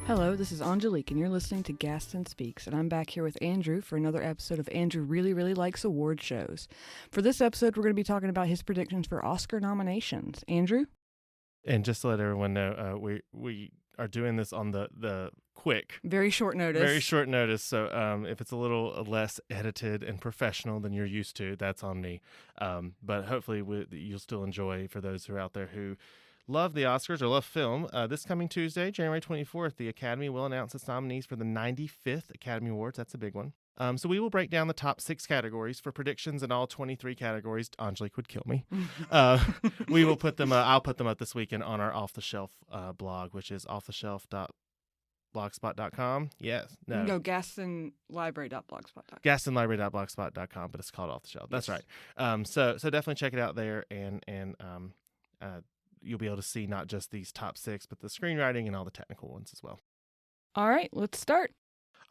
Hello, this is Angelique, and you're listening to Gaston Speaks, and I'm back here with Andrew for another episode of Andrew Really, Really Likes Award Shows. For this episode, we're going to be talking about his predictions for Oscar nominations. Andrew? And just to let everyone know, we are doing this on the quick. Very short notice. So if it's a little less edited and professional than you're used to, that's on me. But hopefully you'll still enjoy, for those who are out there who love the Oscars or love film. This coming Tuesday, January 24th, the Academy will announce its nominees for the 95th Academy Awards. That's a big one. So we will break down the top 6 categories for predictions in all 23 categories. Angelique would kill me. We will put them. I'll put them up this weekend on our Off the Shelf blog, which is offtheshelf.blogspot.com. Yes. No. No, gastonlibrary.blogspot.com. Gastonlibrary.blogspot.com, but it's called Off the Shelf. That's Yes. right. So definitely check it out there, and you'll be able to see not just these top 6, but the screenwriting and all the technical ones as well. All right, let's start.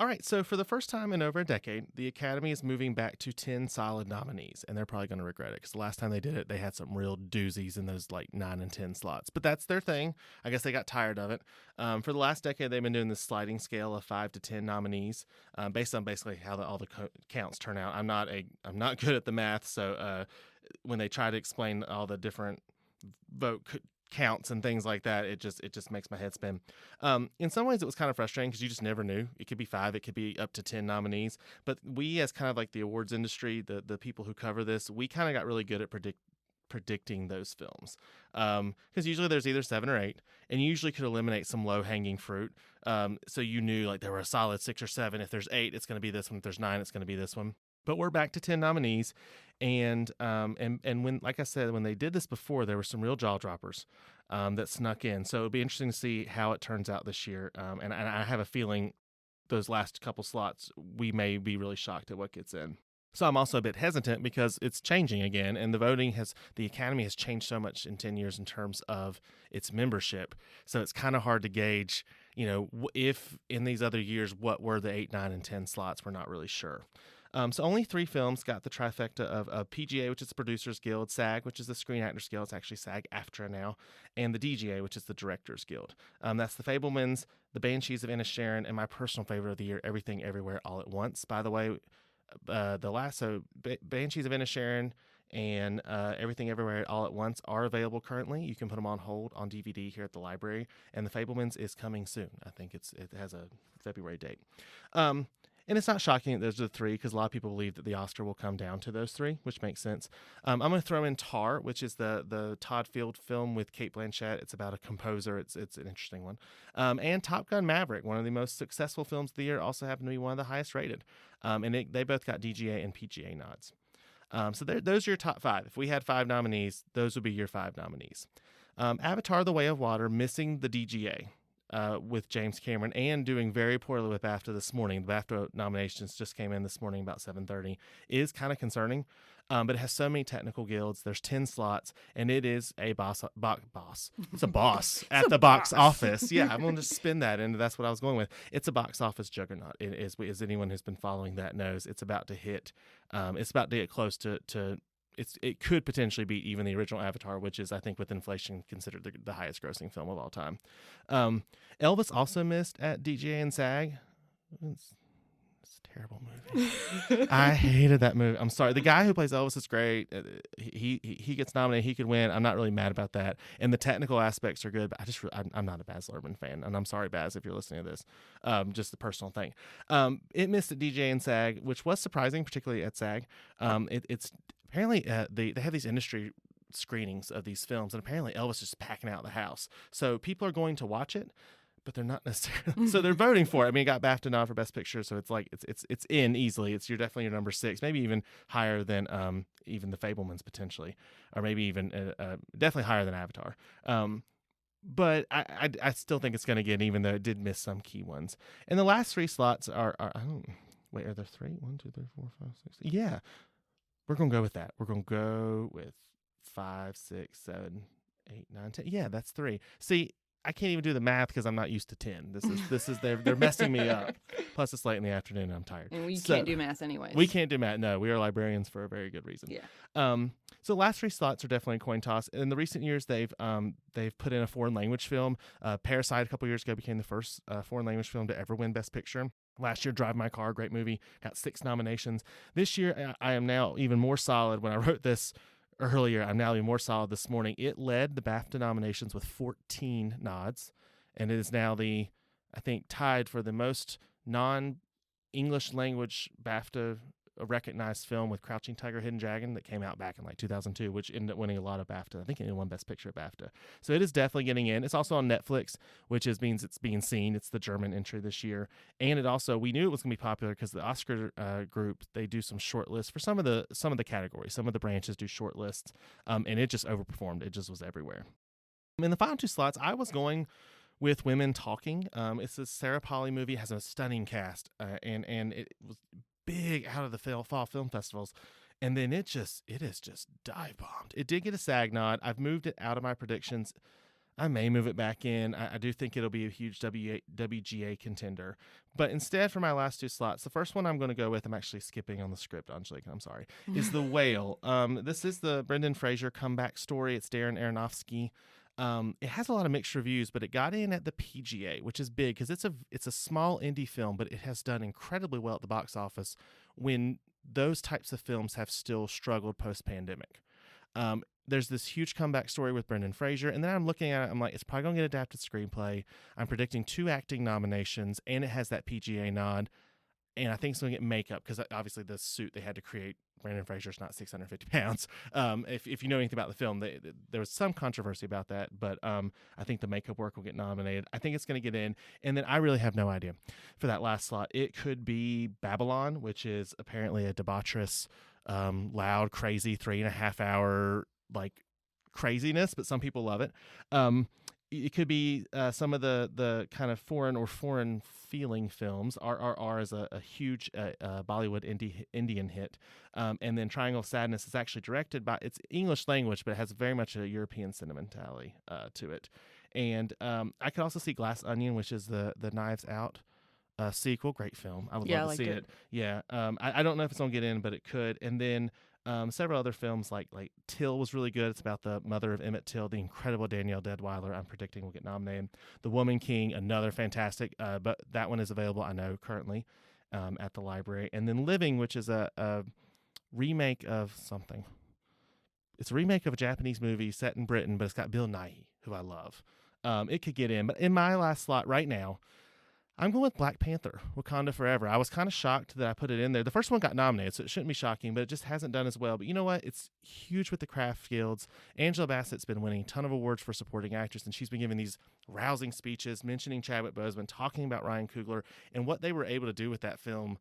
All right, so for the first time in over a decade, the Academy is moving back to 10 solid nominees, and they're probably going to regret it because the last time they did it, they had some real doozies in those like 9 and 10 slots. But that's their thing. I guess they got tired of it. For the last decade, they've been doing this sliding scale of 5 to 10 nominees based on basically how all the counts turn out. I'm not good at the math, so when they try to explain all the different vote counts and things like that, it just makes my head spin. In some ways it was kind of frustrating because you just never knew. It could be 5, it could be up to 10 nominees, but we, as kind of like the awards industry, the people who cover this, we kind of got really good at predicting those films, because usually there's either 7 or 8, and you usually could eliminate some low-hanging fruit. So you knew like there were a solid 6 or 7. If there's 8, it's going to be this one. If there's 9, it's going to be this one. But we're back to 10 nominees, and when, like I said, when they did this before, there were some real jaw droppers that snuck in. So it'll be interesting to see how it turns out this year. And I have a feeling those last couple slots, we may be really shocked at what gets in. So I'm also a bit hesitant because it's changing again, and the Academy has changed so much in 10 years in terms of its membership. So it's kind of hard to gauge, if in these other years, what were the 8, 9, and 10 slots. We're not really sure. So only 3 films got the trifecta of PGA, which is the Producers Guild, SAG, which is the Screen Actors Guild, it's actually SAG-AFTRA now, and the DGA, which is the Directors Guild. That's The Fabelmans, The Banshees of Inisherin, and my personal favorite of the year, Everything Everywhere All at Once. By the way, Banshees of Inisherin and Everything Everywhere All at Once are available currently. You can put them on hold on DVD here at the library, and The Fabelmans is coming soon. I think it has a February date. And it's not shocking that those are the 3, because a lot of people believe that the Oscar will come down to those 3, which makes sense. I'm going to throw in Tar, which is the Todd Field film with Cate Blanchett. It's about a composer. It's an interesting one. And Top Gun Maverick, one of the most successful films of the year, also happened to be one of the highest rated. And they both got DGA and PGA nods. So those are your top 5. If we had 5 nominees, those would be your 5 nominees. Avatar: The Way of Water, missing the DGA. With James Cameron, and doing very poorly with BAFTA this morning. The BAFTA nominations just came in this morning about 7:30. Is kind of concerning, but it has so many technical guilds. There's 10 slots, and it is a boss. It's a boss at the box office. Yeah, I'm going to just spin that, and that's what I was going with. It's a box office juggernaut. It is, as anyone who's been following that knows, it's about to hit. It's about to get close to it could potentially beat even the original Avatar, which is, I think, with inflation, considered the highest grossing film of all time. Elvis also missed at DGA and SAG. It's a terrible movie. I hated that movie. I'm sorry. The guy who plays Elvis is great. He gets nominated. He could win. I'm not really mad about that. And the technical aspects are good, but I'm not a Baz Luhrmann fan. And I'm sorry, Baz, if you're listening to this. Just the personal thing. It missed at DGA and SAG, which was surprising, particularly at SAG. It's apparently they have these industry screenings of these films, and apparently Elvis is packing out the house. So people are going to watch it, but they're not necessarily. So they're voting for it. I mean, it got BAFTA nod for Best Picture, so it's like it's in easily. It's definitely your number 6, maybe even higher than even The Fabelmans potentially, or maybe even definitely higher than Avatar. But I still think it's going to get, even though it did miss some key ones. And the last 3 slots are I don't wait. Are there 3? 1, 2, 3, 4, 5, 6. Yeah. We're going to go with that. We're going to go with 5, 6, 7, 8, 9, 10. Yeah, that's 3. See, I can't even do the math because I'm not used to 10. This is they're messing me up. Plus, it's late in the afternoon and I'm tired. And we So, can't do math anyways. We can't do math. No, we are librarians for a very good reason. Yeah. So the last 3 slots are definitely a coin toss. In the recent years, they've put in a foreign language film. Parasite a couple years ago became the first foreign language film to ever win Best Picture. Last year, Drive My Car, great movie, got 6 nominations. This year, I am now even more solid. When I wrote this earlier, I'm now even more solid this morning. It led the BAFTA nominations with 14 nods, and it is now I think, tied for the most non-English language BAFTA recognized film with Crouching Tiger, Hidden Dragon that came out back in like 2002, which ended up winning a lot of BAFTA. I think it won Best Picture at BAFTA. So it is definitely getting in. It's also on Netflix, which means it's being seen. It's the German entry this year. And it also, we knew it was going to be popular because the Oscar group, they do some short lists for some of the categories. Some of the branches do short lists, and it just overperformed. It just was everywhere. In the final 2 slots, I was going with Women Talking. It's a Sarah Polley movie. It has a stunning cast, and it was big out of the fall film festivals, and then it has just dive bombed. It did get a SAG nod. I've moved it out of my predictions. I may move it back in. I do think it'll be a huge WGA contender. But instead, for my last 2 slots, the first one I'm going to go with, I'm actually skipping on the script, Angelique, I'm sorry, is The Whale. This is the Brendan Fraser comeback story. It's Darren Aronofsky. It has a lot of mixed reviews, but it got in at the PGA, which is big because it's a small indie film, but it has done incredibly well at the box office when those types of films have still struggled post-pandemic. There's this huge comeback story with Brendan Fraser, and then I'm looking at it, I'm like, it's probably going to get adapted screenplay. I'm predicting 2 acting nominations, and it has that PGA nod. And I think it's going to get makeup because obviously the suit they had to create, Brendan Fraser's not 650 pounds. If you know anything about the film, there was some controversy about that, but I think the makeup work will get nominated. I think it's going to get in. And then I really have no idea for that last slot. It could be Babylon, which is apparently a debaucherous, loud, crazy 3.5 hour like craziness, but some people love it. It could be some of the kind of foreign feeling films. RRR is a huge Bollywood Indian hit. And then Triangle of Sadness is actually directed by, it's English language, but it has very much a European sentimentality to it. And I could also see Glass Onion, which is the Knives Out sequel. Great film. I would love to see it. Yeah. I don't know if it's going to get in, but it could. And then several other films like Till was really good. It's about the mother of Emmett Till, the incredible Danielle Deadwyler. I'm predicting will get nominated. The Woman King, another fantastic, but that one is available, I know, currently at the library. And then Living, which is a remake of something. It's a remake of a Japanese movie set in Britain, but it's got Bill Nighy, who I love. It could get in. But in my last slot right now, I'm going with Black Panther, Wakanda Forever. I was kind of shocked that I put it in there. The first one got nominated, so it shouldn't be shocking, but it just hasn't done as well. But you know what? It's huge with the craft guilds. Angela Bassett's been winning a ton of awards for supporting actress, and she's been giving these rousing speeches, mentioning Chadwick Boseman, talking about Ryan Coogler, and what they were able to do with that film.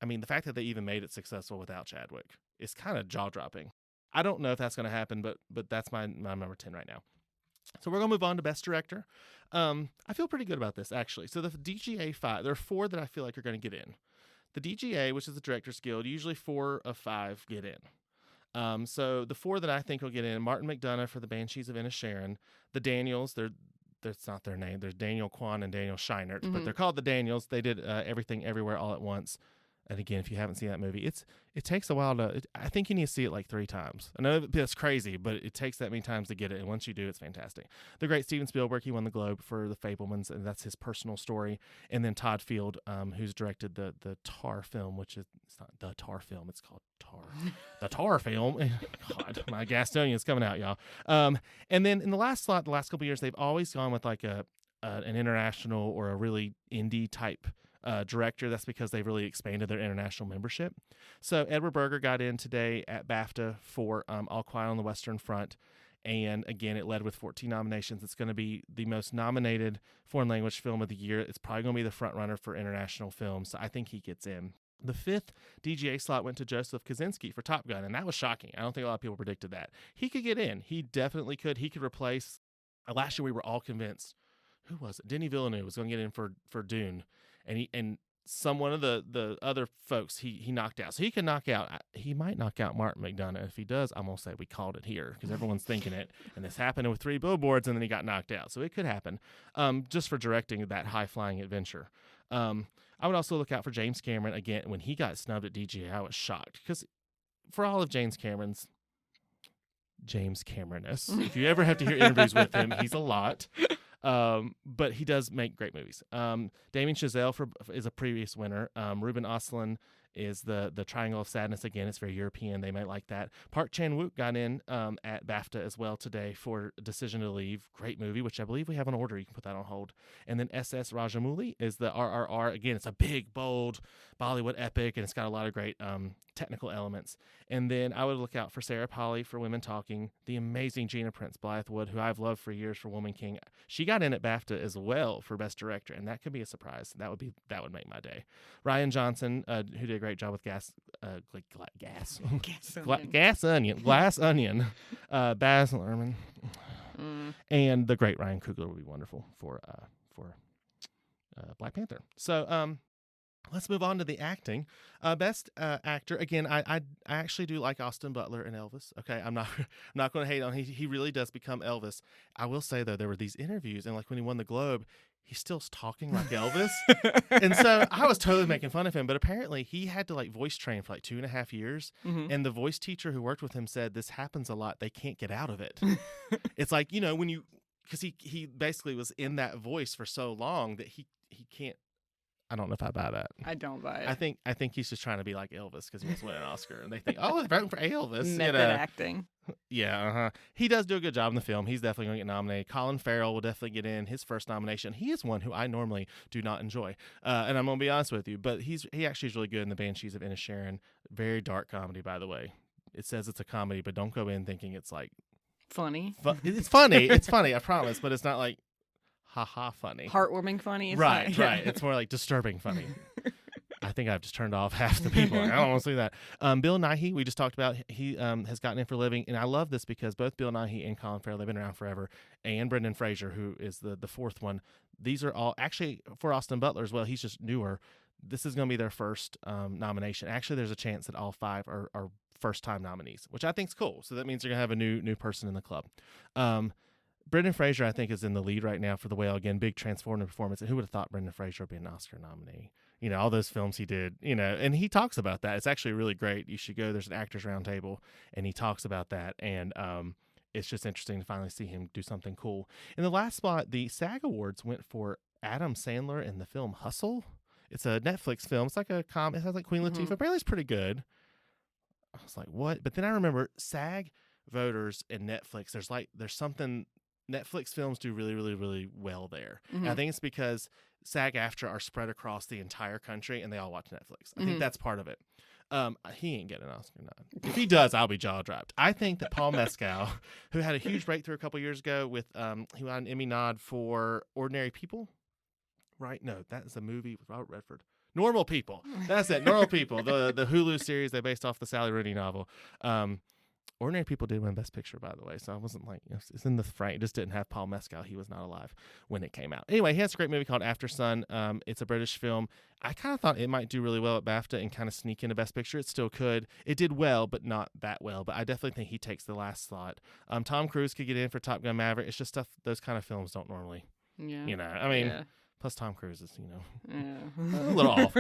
I mean, the fact that they even made it successful without Chadwick is kind of jaw-dropping. I don't know if that's going to happen, but that's my number 10 right now. So we're going to move on to Best Director. I feel pretty good about this, actually. So the DGA 5, there are 4 that I feel like are going to get in. The DGA, which is the Directors Guild, usually 4 of 5 get in. So the 4 that I think will get in, Martin McDonagh for The Banshees of Inisherin. The Daniels, that's not their name. There's Daniel Kwan and Daniel Scheinert, but they're called the Daniels. They did Everything Everywhere All at Once. And again, if you haven't seen that movie, it takes a while I think you need to see it like 3 times. I know that's crazy, but it takes that many times to get it. And once you do, it's fantastic. The great Steven Spielberg, he won the Globe for The Fabelmans, and that's his personal story. And then Todd Field, who's directed the Tar film, which is, it's not the Tar film, it's called Tar. The Tar film. God, my Gastonian's coming out, y'all. And then in the last slot, the last couple of years, they've always gone with like an international or a really indie type director. That's because they've really expanded their international membership. So Edward Berger got in today at BAFTA for All Quiet on the Western Front. And again, it led with 14 nominations. It's going to be the most nominated foreign language film of the year. It's probably going to be the front runner for international films. So I think he gets in. The 5th DGA slot went to Joseph Kosinski for Top Gun, and that was shocking. I don't think a lot of people predicted that. He could get in. He definitely could. He could replace, last year we were all convinced, who was it? Denis Villeneuve was going to get in for Dune. And one of the other folks he knocked out. So he can knock out. He might knock out Martin McDonagh. If he does, I'm gonna say we called it here because everyone's thinking it. And this happened with 3 Billboards, and then he got knocked out. So it could happen. Just for directing that high flying adventure. I would also look out for James Cameron again. When he got snubbed at DGA, I was shocked because for all of James Cameron's James Cameron-ness, if you ever have to hear interviews with him, he's a lot. But he does make great movies. Damien Chazelle is a previous winner. Ruben Östlund is the Triangle of Sadness. Again, it's very European. They might like that. Park Chan-wook got in at BAFTA as well today for Decision to Leave. Great movie, which I believe we have an order. You can put that on hold. And then S.S. Rajamouli is the RRR. Again, it's a big, bold Bollywood epic, and it's got a lot of great technical elements. And then I would look out for Sarah Polley for Women Talking, the amazing Gina Prince Blythewood, who I've loved for years for Woman King. She got in at BAFTA as well for Best Director, and that could be a surprise. That would make my day. Ryan Johnson, who did a great job with Glass Onion, Baz Luhrmann, and the great Ryan Coogler would be wonderful for Black Panther. So let's move on to the acting. Best actor. Again, I actually do like Austin Butler and Elvis. Okay, I'm not going to hate on. He really does become Elvis. I will say though, there were these interviews, and like when he won the Globe, he's still talking like Elvis. And so I was totally making fun of him, but apparently he had to like voice train for like 2.5 years. And the voice teacher who worked with him said this happens a lot. They can't get out of it. It's like, when you, because he basically was in that voice for so long that he can't. I don't know if I buy that. I don't buy it. I think he's just trying to be like Elvis because he was winning an Oscar, and they think, oh, they're voting for Elvis. Method acting. Yeah, he does do a good job in the film. He's definitely going to get nominated. Colin Farrell will definitely get in his first nomination. He is one who I normally do not enjoy, and I'm going to be honest with you, but he actually is really good in The Banshees of Inisherin. Very dark comedy, by the way. It says it's a comedy, but don't go in thinking it's like funny. It's funny. It's funny, I promise, but it's not like ha funny. Heartwarming funny. Right. It's more like disturbing funny. I think I've just turned off half the people. I don't want to see that. Bill Nighy, we just talked about, he has gotten in for a living, and I love this because both Bill Nighy and Colin Farrell, they've been around forever, and Brendan Fraser, who is the fourth one. These are all, actually, for Austin Butler as well, he's just newer. This is going to be their first nomination. Actually, there's a chance that all 5 are first-time nominees, which I think is cool. So that means you're going to have a new person in the club. Brendan Fraser, I think, is in the lead right now for The Whale. Again, big transformative performance. And who would have thought Brendan Fraser would be an Oscar nominee? All those films he did, and he talks about that. It's actually really great. You should go. There's an Actors Roundtable, and he talks about that. And it's just interesting to finally see him do something cool. In the last spot, the SAG Awards went for Adam Sandler in the film Hustle. It's a Netflix film. It's like a comedy. It has like Queen Latifah. Apparently it's pretty good. I was like, what? But then I remember SAG voters and Netflix. There's something. Netflix films do really, really, really well there. And I think it's because SAG-AFTRA are spread across the entire country and they all watch Netflix. I think that's part of it. He ain't getting an Oscar nod. If he does, I'll be jaw dropped. I think that Paul Mescal, who had a huge breakthrough a couple years ago with he got an Emmy nod for Ordinary People. Right? No, that is a movie with Robert Redford. Normal People. That's it. Normal People. The Hulu series they based off the Sally Rooney novel. Ordinary People did win Best Picture, by the way, so I wasn't like, it's in the frame. It just didn't have Paul Mescal. He was not alive when it came out. Anyway, he has a great movie called After Sun. It's a British film. I kind of thought it might do really well at BAFTA and kind of sneak into Best Picture. It still could. It did well, but not that well. But I definitely think he takes the last slot. Tom Cruise could get in for Top Gun Maverick. It's just stuff, those kind of films don't normally, plus Tom Cruise is, a little off.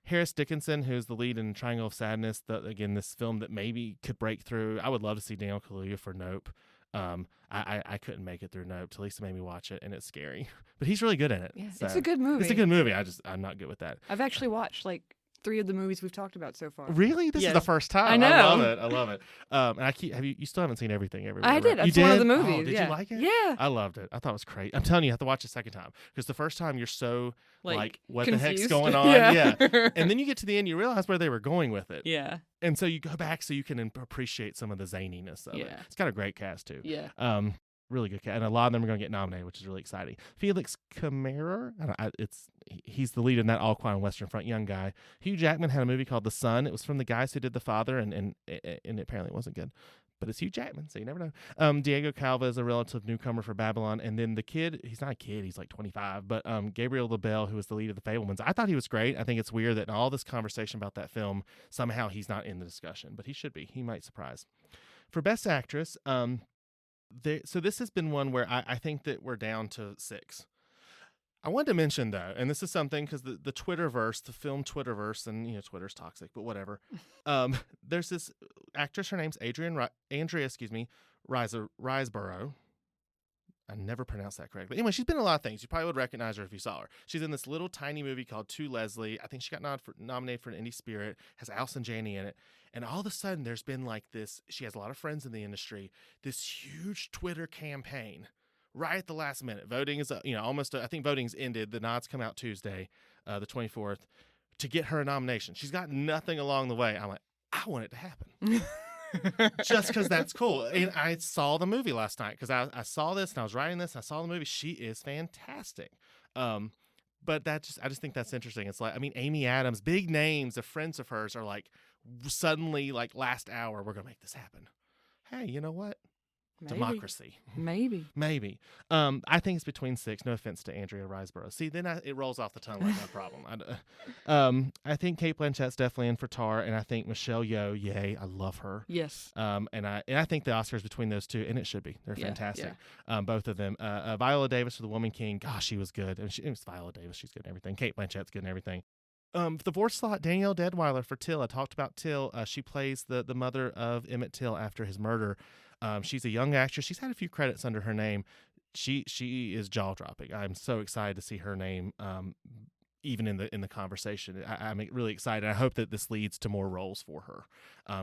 Harris Dickinson, who's the lead in Triangle of Sadness, again, this film that maybe could break through. I would love to see Daniel Kaluuya for Nope. I couldn't make it through Nope. Talisa made me watch it, and it's scary. But he's really good in it. Yeah, so. It's a good movie. It's a good movie. I'm not good with that. I've actually watched, 3 of the movies we've talked about so far. Really? This is the first time. I know. I love it. And you still haven't seen Everything Everywhere. I did. Right? That's one of the movies. Oh, did you like it? Yeah. I loved it. I thought it was great. I'm telling you, you have to watch it a second time because the first time you're so what confused. the heck's going on? Yeah. And then you get to the end, you realize where they were going with it. Yeah. And so you go back so you can appreciate some of the zaniness of it. It's got a great cast too. Yeah. Really good cast, and a lot of them are going to get nominated, which is really exciting. Felix Kammerer, he's the lead in that All Quiet on Western Front, young guy. Hugh Jackman had a movie called The Son. It was from the guys who did The Father, and it apparently wasn't good. but it's Hugh Jackman, so you never know. Diego Calva is a relative newcomer for Babylon, and then the kid, he's not a kid, he's like 25, but Gabriel LaBelle, who was the lead of The Fabelmans, I thought he was great. I think it's weird that in all this conversation about that film, somehow he's not in the discussion, but he should be. He might surprise. For Best Actress, so this has been one where I think that we're down to 6. I wanted to mention, though, and this is something because the Twitterverse, the film Twitterverse, and Twitter's toxic, but whatever. There's this actress. Her name's Andrea Riseborough. I never pronounced that correctly. Anyway, she's been in a lot of things. You probably would recognize her if you saw her. She's in this little tiny movie called To Leslie. I think she got nominated for an Indie Spirit. Has Allison Janney in it. And all of a sudden, there's been like this. She has a lot of friends in the industry. This huge Twitter campaign. Right at the last minute. Voting is, almost, I think voting's ended. The nods come out Tuesday, the 24th, to get her a nomination. She's got nothing along the way. I'm like, I want it to happen. Just because that's cool. And I saw the movie last night because I saw this and I was writing this and I saw the movie. She is fantastic. But I just think that's interesting. It's like, Amy Adams, big names of friends of hers are like, suddenly, like last hour, we're going to make this happen. Hey, you know what? Maybe. Democracy. Maybe. I think it's between 6. No offense to Andrea Riseborough. See, then it rolls off the tongue like no problem. I think Cate Blanchett's definitely in for Tar, and I think Michelle Yeoh, yay, I love her. Yes. And I think the Oscars between those two, and it should be. They're fantastic. Yeah. Both of them. Viola Davis for The Woman King. Gosh, she was good. And it was Viola Davis. She's good in everything. Cate Blanchett's good in everything. The fourth slot, Danielle Deadwyler for Till. I talked about Till. She plays the mother of Emmett Till after his murder. She's a young actress. She's had a few credits under her name. She is jaw dropping. I'm so excited to see her name, even in the conversation. I'm really excited. I hope that this leads to more roles for her,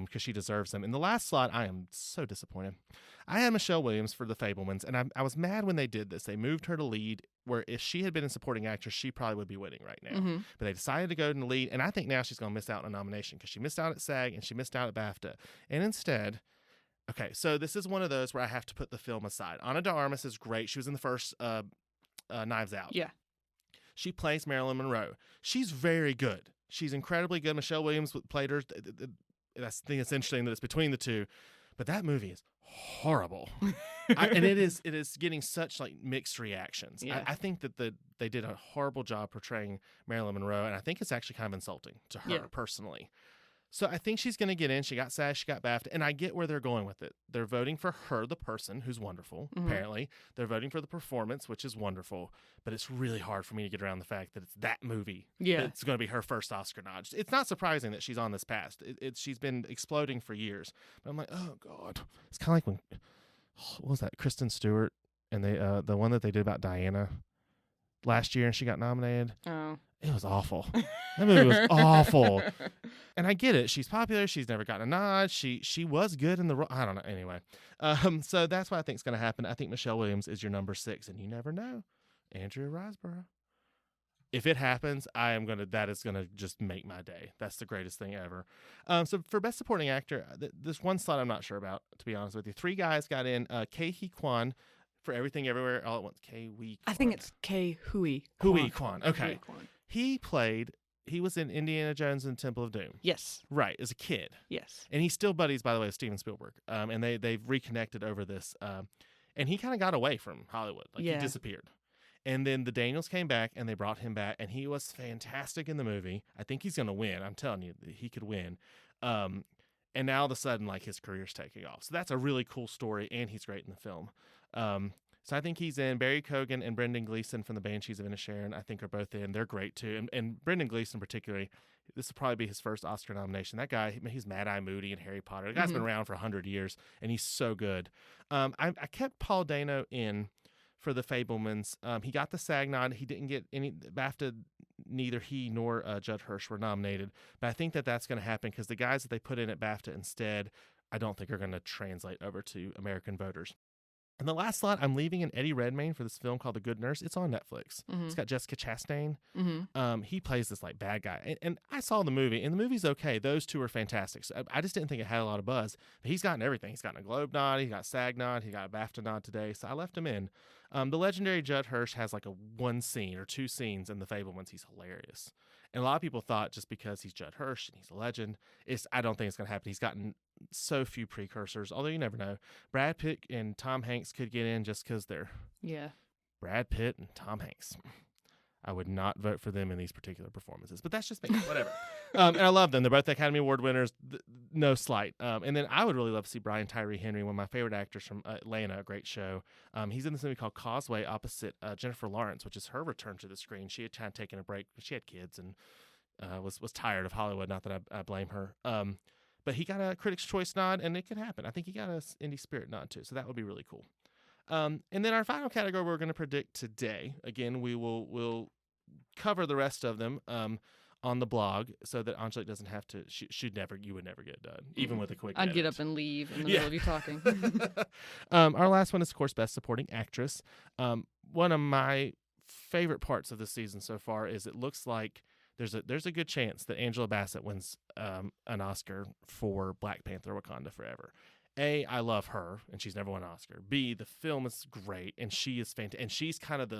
because she deserves them. In the last slot, I am so disappointed. I had Michelle Williams for The Fabelmans, and I was mad when they did this. They moved her to lead, where if she had been in supporting actress, she probably would be winning right now. Mm-hmm. But they decided to go in the lead, and I think now she's going to miss out on a nomination because she missed out at SAG and she missed out at BAFTA, and instead. Okay, so this is one of those where I have to put the film aside. Ana de Armas is great. She was in the first Knives Out. Yeah. She plays Marilyn Monroe. She's very good. She's incredibly good. Michelle Williams played her. I think it's interesting that it's between the two. But that movie is horrible. And it is getting such like mixed reactions. Yeah. I think that they did a horrible job portraying Marilyn Monroe, and I think it's actually kind of insulting to her personally. So I think she's going to get in. She got SAG, she got BAFTA, and I get where they're going with it. They're voting for her, the person, who's wonderful, apparently. They're voting for the performance, which is wonderful, but it's really hard for me to get around the fact that it's that movie. Yeah. It's going to be her first Oscar nod. It's not surprising that she's on this path. She's been exploding for years. But I'm like, oh, God. It's kind of like when, what was that, Kristen Stewart, and the one that they did about Diana last year, and she got nominated. Oh. It was awful. That movie was awful. And I get it. She's popular. She's never gotten a nod. She was good in the role. I don't know. Anyway. So that's what I think is going to happen. I think Michelle Williams is your number 6. And you never know. Andrea Riseborough. If it happens, that is going to just make my day. That's the greatest thing ever. So for Best Supporting Actor, this one slot I'm not sure about, to be honest with you. 3 guys got in. Ke Huy Quan for Everything Everywhere All at Once. Ke Huy Quan. I think it's Ke Huy Quan. Okay. He was in Indiana Jones and Temple of Doom. Yes. Right, as a kid. Yes. And he's still buddies, by the way, with Steven Spielberg. And they've reconnected over this. And he kind of got away from Hollywood. He disappeared. And then the Daniels came back, and they brought him back, and he was fantastic in the movie. I think he's going to win. I'm telling you, he could win. And now all of a sudden, his career's taking off. So that's a really cool story, and he's great in the film. So I think he's in. Barry Keoghan and Brendan Gleeson from the Banshees of Inisherin, I think, are both in. They're great, too. And Brendan Gleeson particularly, this will probably be his first Oscar nomination. That guy, he's Mad-Eye Moody in Harry Potter. The guy's been around for 100 years, and he's so good. I kept Paul Dano in for The Fabelmans. He got the SAG nod. He didn't get any BAFTA. Neither he nor Judd Hirsch were nominated. But I think that's going to happen because the guys that they put in at BAFTA instead, I don't think are going to translate over to American voters. And the last slot, I'm leaving in Eddie Redmayne for this film called The Good Nurse. It's on Netflix. It's got Jessica Chastain. He plays this bad guy. And I saw the movie, and the movie's okay. Those two are fantastic. So I just didn't think it had a lot of buzz. But he's gotten everything. He's gotten a Globe nod. He got a SAG nod. He got a BAFTA nod today. So I left him in. The legendary Judd Hirsch has a 1 scene or 2 scenes in The Fabelmans. He's hilarious. And a lot of people thought just because he's Judd Hirsch and he's a legend, I don't think it's going to happen. He's gotten so few precursors, although you never know. Brad Pitt and Tom Hanks could get in just because they're Brad Pitt and Tom Hanks. I would not vote for them in these particular performances, but that's just me. Whatever. And I love them. They're both Academy Award winners. No slight. And then I would really love to see Brian Tyree Henry, one of my favorite actors from Atlanta, a great show. He's in this movie called Causeway opposite Jennifer Lawrence, which is her return to the screen. She had kind of taken a break. She had kids and was tired of Hollywood. Not that I blame her. But he got a Critics' Choice nod, and it could happen. I think he got an Indie Spirit nod, too, so that would be really cool. And then our final category we're going to predict today. Again, we'll cover the rest of them on the blog so that Angelique doesn't have to. You would never get it done, even with a quick I'd edit. get up and leave in the middle of you talking. Our last one is, of course, Best Supporting Actress. One of my favorite parts of the season so far is it looks like there's a good chance that Angela Bassett wins an Oscar for Black Panther: Wakanda Forever. A, I love her, and she's never won an Oscar. B, the film is great, and she is fantastic. And she's kind of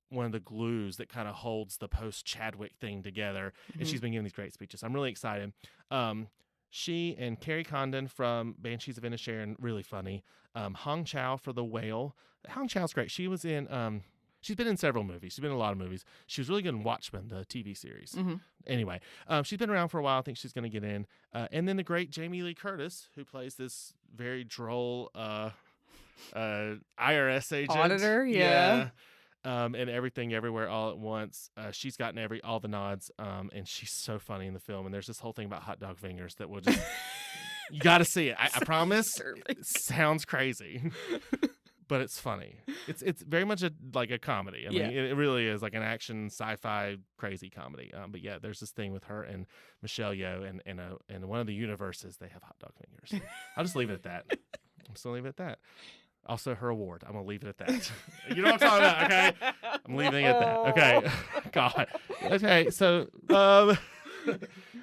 one of the glues that kind of holds the post-Chadwick thing together, and she's been giving these great speeches. I'm really excited. She and Carrie Condon from Banshees of Inisherin, really funny. Hong Chow for The Whale. Hong Chow's great. She was in... She's been in several movies. She's been in a lot of movies. She was really good in Watchmen, the TV series. Anyway, she's been around for a while. I think she's going to get in. And then the great Jamie Lee Curtis, who plays this very droll IRS agent. Auditor, yeah. And Everything Everywhere All at Once. She's gotten all the nods, and she's so funny in the film. And there's this whole thing about hot dog fingers that will just... You got to see it. I promise. It sounds crazy. But it's funny. It's very much like a comedy. I mean, it really is like an action sci-fi crazy comedy. But yeah, there's this thing with her and Michelle Yeoh, and in one of the universes they have hot dog fingers. I'll just leave it at that. I'm still leaving it at that. Also, her award. I'm gonna leave it at that. You know what I'm talking about, okay? I'm leaving it at that. Okay. God. Okay. So,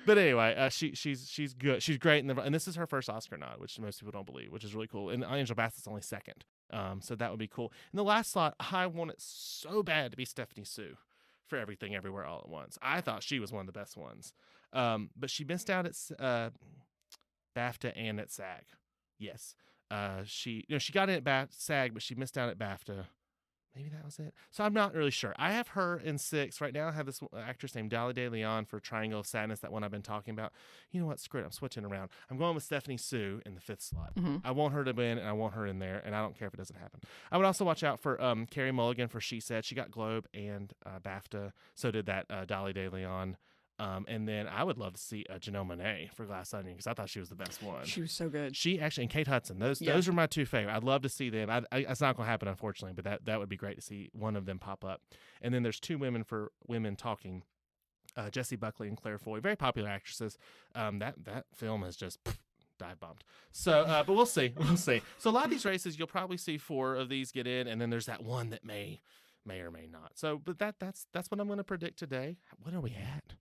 but anyway, she's good. She's great and this is her first Oscar nod, which most people don't believe, which is really cool. And Angela Bassett's only second. So that would be cool. In the last slot, I want it so bad to be Stephanie Sue for Everything Everywhere All at Once. I thought she was one of the best ones. But she missed out at BAFTA and at SAG. Yes. She got in at SAG, but she missed out at BAFTA. Maybe that was it. So I'm not really sure. I have her in 6. Right now I have this actress named Dali De Leon for Triangle of Sadness, that one I've been talking about. You know what? Screw it. I'm switching around. I'm going with Stephanie Sue in the 5th slot. I want her to win, and I want her in there, and I don't care if it doesn't happen. I would also watch out for Carey Mulligan for She Said. She got Globe and BAFTA. So did that Dali De Leon. And then I would love to see Janelle Monáe for Glass Onion, because I thought she was the best one. She was so good. She actually, and Kate Hudson, those are my two favorite. I'd love to see them. It's not going to happen, unfortunately, but that would be great to see one of them pop up. And then there's 2 women for Women Talking, Jessie Buckley and Claire Foy, very popular actresses. That film has just dive bombed. So, but we'll see. So a lot of these races, you'll probably see 4 of these get in, and then there's that one that may or may not. So, but that's what I'm going to predict today. What are we at?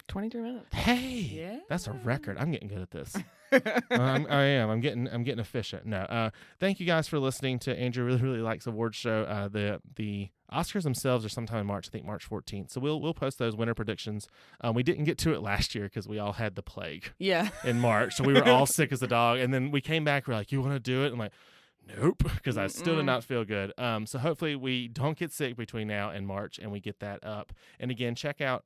23 minutes. Hey, yeah, that's a record. I'm getting good at this. I am. I'm getting efficient. No, thank you guys for listening to Andrew Really Really Likes Awards Show. The Oscars themselves are sometime in March. I think March 14th. So we'll post those winter predictions. We didn't get to it last year because we all had the plague. Yeah. In March, so we were all sick as a dog, and then we came back. We're like, "You want to do it?" I'm like, nope, because I still did not feel good. So hopefully we don't get sick between now and March, and we get that up. And again, check out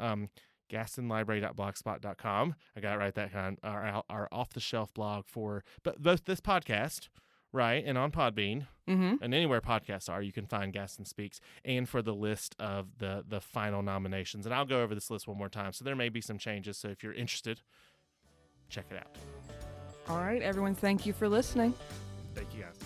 gastonlibrary.blogspot.com. I got it right that time. Our off-the-shelf blog for both this podcast, right, and on Podbean, and anywhere podcasts are, you can find Gaston Speaks, and for the list of the final nominations. And I'll go over this list one more time, so there may be some changes. So if you're interested, check it out. All right, everyone, thank you for listening. Thank you, guys.